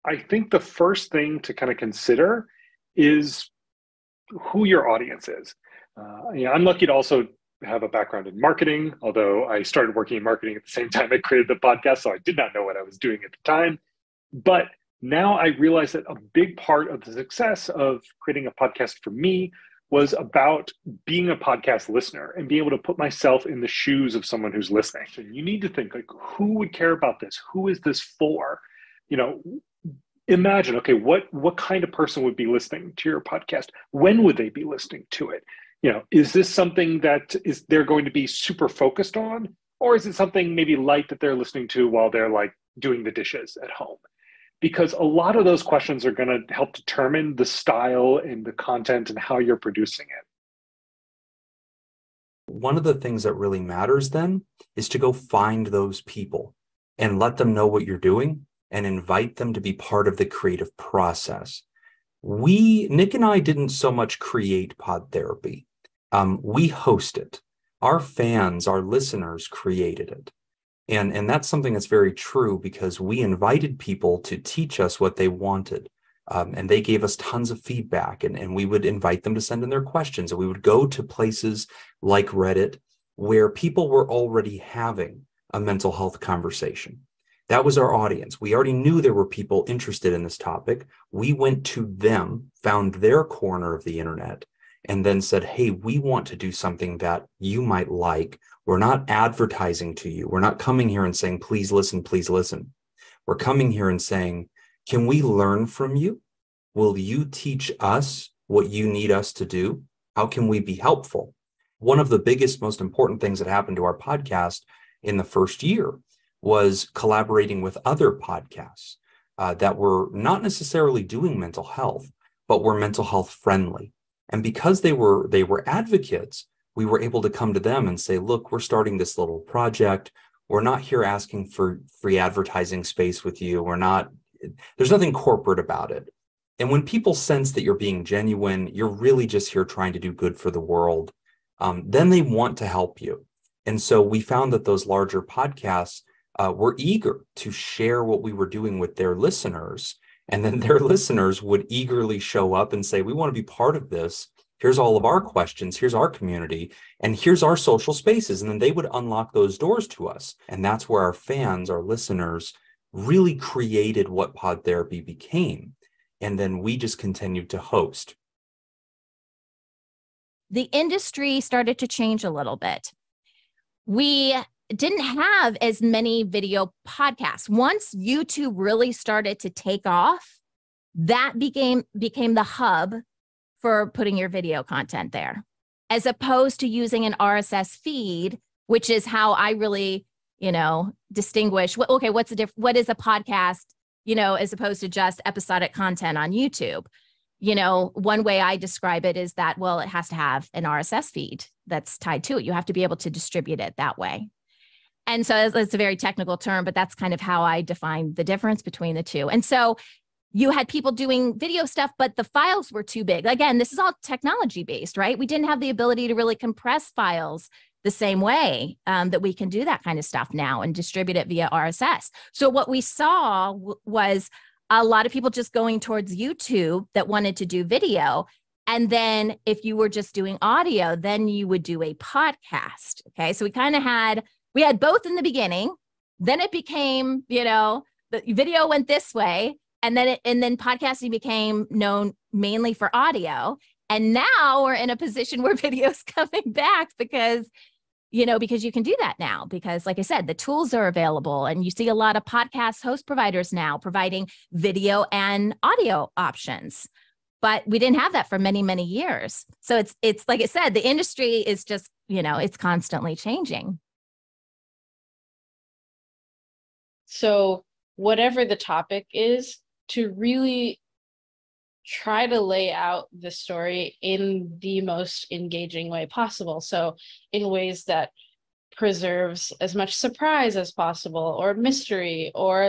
I think the first thing to kind of consider is who your audience is. I'm lucky to also have a background in marketing, although I started working in marketing at the same time I created the podcast, so I did not know what I was doing at the time. But now I realize that a big part of the success of creating a podcast for me was about being a podcast listener and being able to put myself in the shoes of someone who's listening. So you need to think, like, who would care about this? Who is this for? Imagine, okay, what kind of person would be listening to your podcast? When would they be listening to it? Is this something that they're going to be super focused on? Or is it something maybe light that they're listening to while they're like doing the dishes at home? Because a lot of those questions are going to help determine the style and the content and how you're producing it. One of the things that really matters then is to go find those people and let them know what you're doing and invite them to be part of the creative process. Nick and I didn't so much create Pod Therapy. We host it. Our fans, our listeners created it. And that's something that's very true because we invited people to teach us what they wanted. And they gave us tons of feedback and we would invite them to send in their questions. And we would go to places like Reddit where people were already having a mental health conversation. That was our audience. We already knew there were people interested in this topic. We went to them, found their corner of the internet, and then said, hey, we want to do something that you might like. We're not advertising to you. We're not coming here and saying, please listen, please listen. We're coming here and saying, can we learn from you? Will you teach us what you need us to do? How can we be helpful? One of the biggest, most important things that happened to our podcast in the first year was collaborating with other podcasts that were not necessarily doing mental health, but were mental health friendly. And because they were advocates, we were able to come to them and say, look, we're starting this little project. We're not here asking for free advertising space with you. There's nothing corporate about it. And when people sense that you're being genuine, you're really just here trying to do good for the world, then they want to help you. And so we found that those larger podcasts were eager to share what we were doing with their listeners. And then their listeners would eagerly show up and say, we want to be part of this. Here's all of our questions. Here's our community. And here's our social spaces. And then they would unlock those doors to us. And that's where our fans, our listeners, really created what Pod Therapy became. And then we just continued to host. The industry started to change a little bit. We didn't have as many video podcasts. Once YouTube really started to take off, that became the hub for putting your video content there, as opposed to using an RSS feed, which is how I really, distinguish. Okay, what is a podcast, as opposed to just episodic content on YouTube? One way I describe it is that, well, it has to have an RSS feed that's tied to it. You have to be able to distribute it that way. And so it's a very technical term, but that's kind of how I define the difference between the two. And so you had people doing video stuff, but the files were too big. Again, this is all technology based, right? We didn't have the ability to really compress files the same way that we can do that kind of stuff now and distribute it via RSS. So what we saw was a lot of people just going towards YouTube that wanted to do video. And then if you were just doing audio, then you would do a podcast. Okay. So we had both in the beginning, then it became, the video went this way, and then podcasting became known mainly for audio. And now we're in a position where video's coming back because you can do that now, because like I said, the tools are available, and you see a lot of podcast host providers now providing video and audio options. But we didn't have that for many, many years. So it's like I said, the industry is just, it's constantly changing. So whatever the topic is, to really try to lay out the story in the most engaging way possible. So in ways that preserves as much surprise as possible, or mystery, or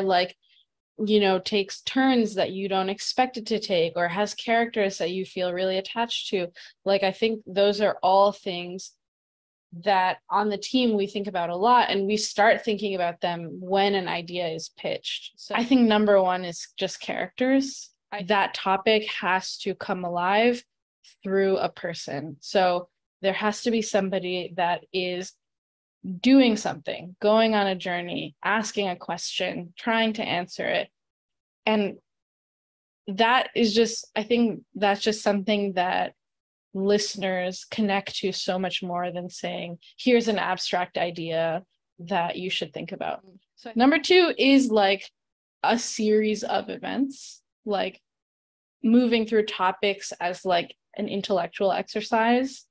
takes turns that you don't expect it to take, or has characters that you feel really attached to. I think those are all things that on the team we think about a lot, and we start thinking about them when an idea is pitched. So I think number one is just characters. That topic has to come alive through a person. So there has to be somebody that is doing something, going on a journey, asking a question, trying to answer it. And that is just, I think that's just something that listeners connect to so much more than saying, here's an abstract idea that you should think about. So number two is like a series of events, like moving through topics as like an intellectual exercise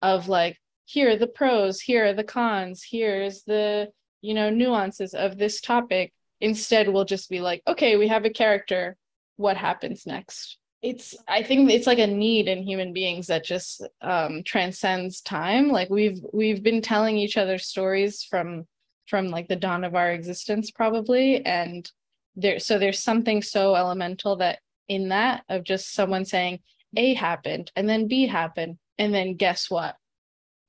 of like, here are the pros, here are the cons, here's the, nuances of this topic. Instead, we'll just be like, okay, we have a character. What happens next? I think it's like a need in human beings that just transcends time. Like we've been telling each other stories from like the dawn of our existence, probably. And there's something so elemental that in that of just someone saying A happened and then B happened. And then guess what?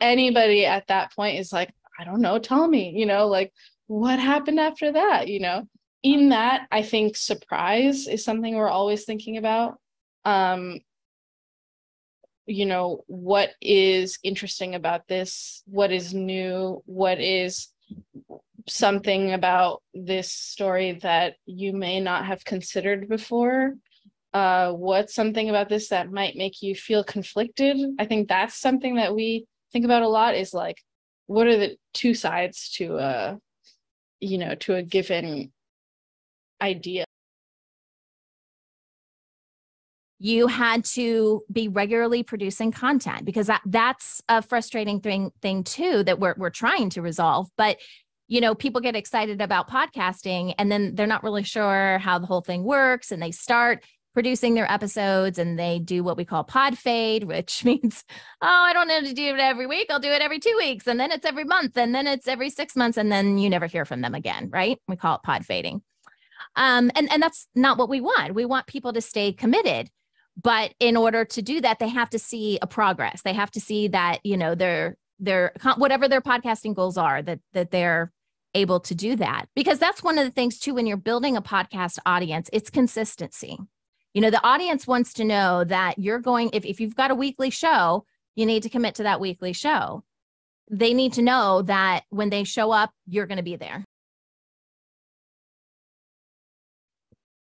Anybody at that point is like, I don't know, tell me, like what happened after that, In that, I think surprise is something we're always thinking about. What is interesting about this? What is new? What is something about this story that you may not have considered before? What's something about this that might make you feel conflicted? I think that's something that we think about a lot, is like, what are the two sides to a given idea? You had to be regularly producing content, because that's a frustrating thing too, that we're trying to resolve. But, people get excited about podcasting and then they're not really sure how the whole thing works. And they start producing their episodes and they do what we call pod fade, which means, I don't need to do it every week. I'll do it every 2 weeks. And then it's every month. And then it's every 6 months. And then you never hear from them again, right? We call it pod fading. And that's not what we want. We want people to stay committed. But in order to do that, they have to see a progress. They have to see that, their whatever their podcasting goals are, that they're able to do that. Because that's one of the things too, when you're building a podcast audience, it's consistency. The audience wants to know that you're going, if you've got a weekly show, you need to commit to that weekly show. They need to know that when they show up, you're going to be there.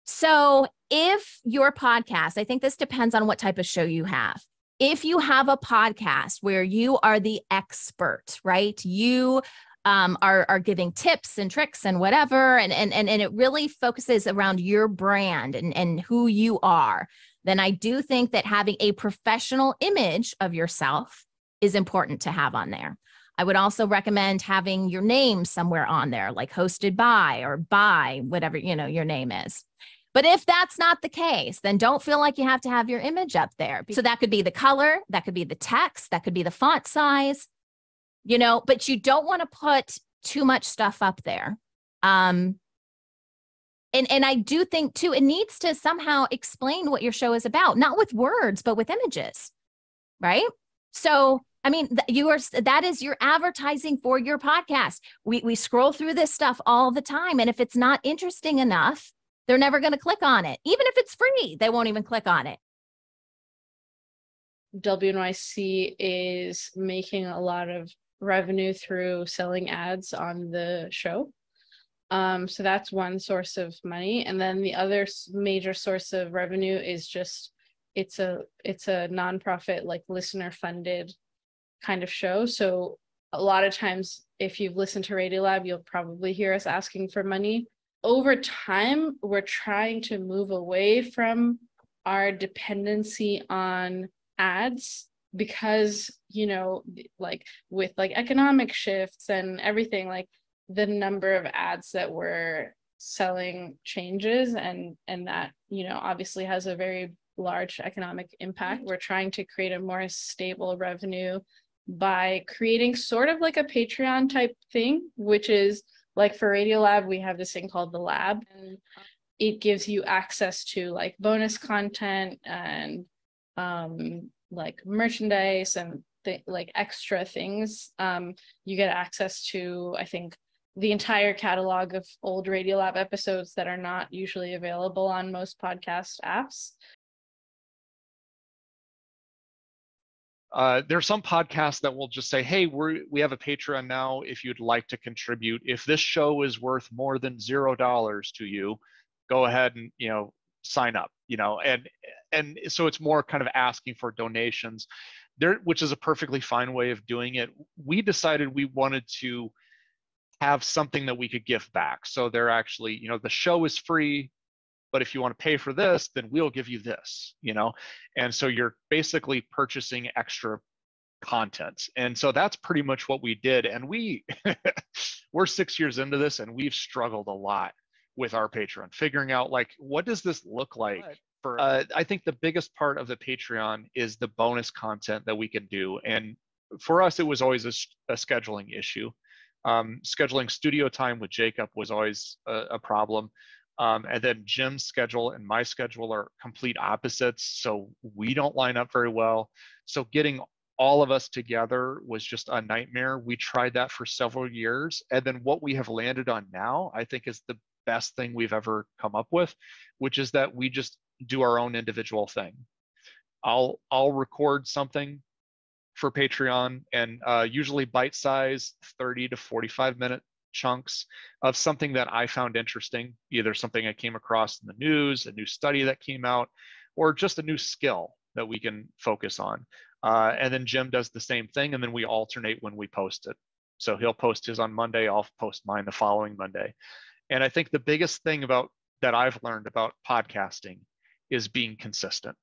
So if your podcast, I think this depends on what type of show you have. If you have a podcast where you are the expert, right? You are giving tips and tricks and whatever, and it really focuses around your brand and who you are, then I do think that having a professional image of yourself is important to have on there. I would also recommend having your name somewhere on there, like hosted by or by whatever, your name is. But if that's not the case, then don't feel like you have to have your image up there. So that could be the color, that could be the text, that could be the font size, but you don't want to put too much stuff up there. And I do think too, it needs to somehow explain what your show is about, not with words, but with images, right? So, I mean, that is your advertising for your podcast. We scroll through this stuff all the time. And if it's not interesting enough, they're never going to click on it. Even if it's free, they won't even click on it. WNYC is making a lot of revenue through selling ads on the show. So that's one source of money. And then the other major source of revenue is just, it's a nonprofit, like listener funded kind of show. So a lot of times, if you've listened to Radiolab, you'll probably hear us asking for money. Over time, we're trying to move away from our dependency on ads, because, like with like economic shifts and everything, like the number of ads that we're selling changes, and that, obviously has a very large economic impact. We're trying to create a more stable revenue by creating sort of like a Patreon type thing, which is like for Radiolab, we have this thing called the Lab, and it gives you access to like bonus content and like merchandise and like extra things. You get access to, I think, the entire catalog of old Radiolab episodes that are not usually available on most podcast apps. There are some podcasts that will just say, hey, we have a Patreon now if you'd like to contribute. If this show is worth more than $0 to you, go ahead and, sign up, and so it's more kind of asking for donations there, which is a perfectly fine way of doing it. We decided we wanted to have something that we could give back. So they're actually, the show is free, but if you want to pay for this, then we'll give you this, and so you're basically purchasing extra content. And so that's pretty much what we did. And we're 6 years into this, and we've struggled a lot with our Patreon, figuring out like, what does this look like? I think the biggest part of the Patreon is the bonus content that we can do. And for us, it was always a scheduling issue. Scheduling studio time with Jacob was always a problem. And then Jim's schedule and my schedule are complete opposites. So we don't line up very well. So getting all of us together was just a nightmare. We tried that for several years. And then what we have landed on now, I think, is the best thing we've ever come up with, which is that we just do our own individual thing. I'll record something for Patreon, and usually bite-size 30 to 45-minute chunks of something that I found interesting, either something I came across in the news, a new study that came out, or just a new skill that we can focus on. And then Jim does the same thing, and then we alternate when we post it. So he'll post his on Monday, I'll post mine the following Monday. And I think the biggest thing that I've learned about podcasting is being consistent.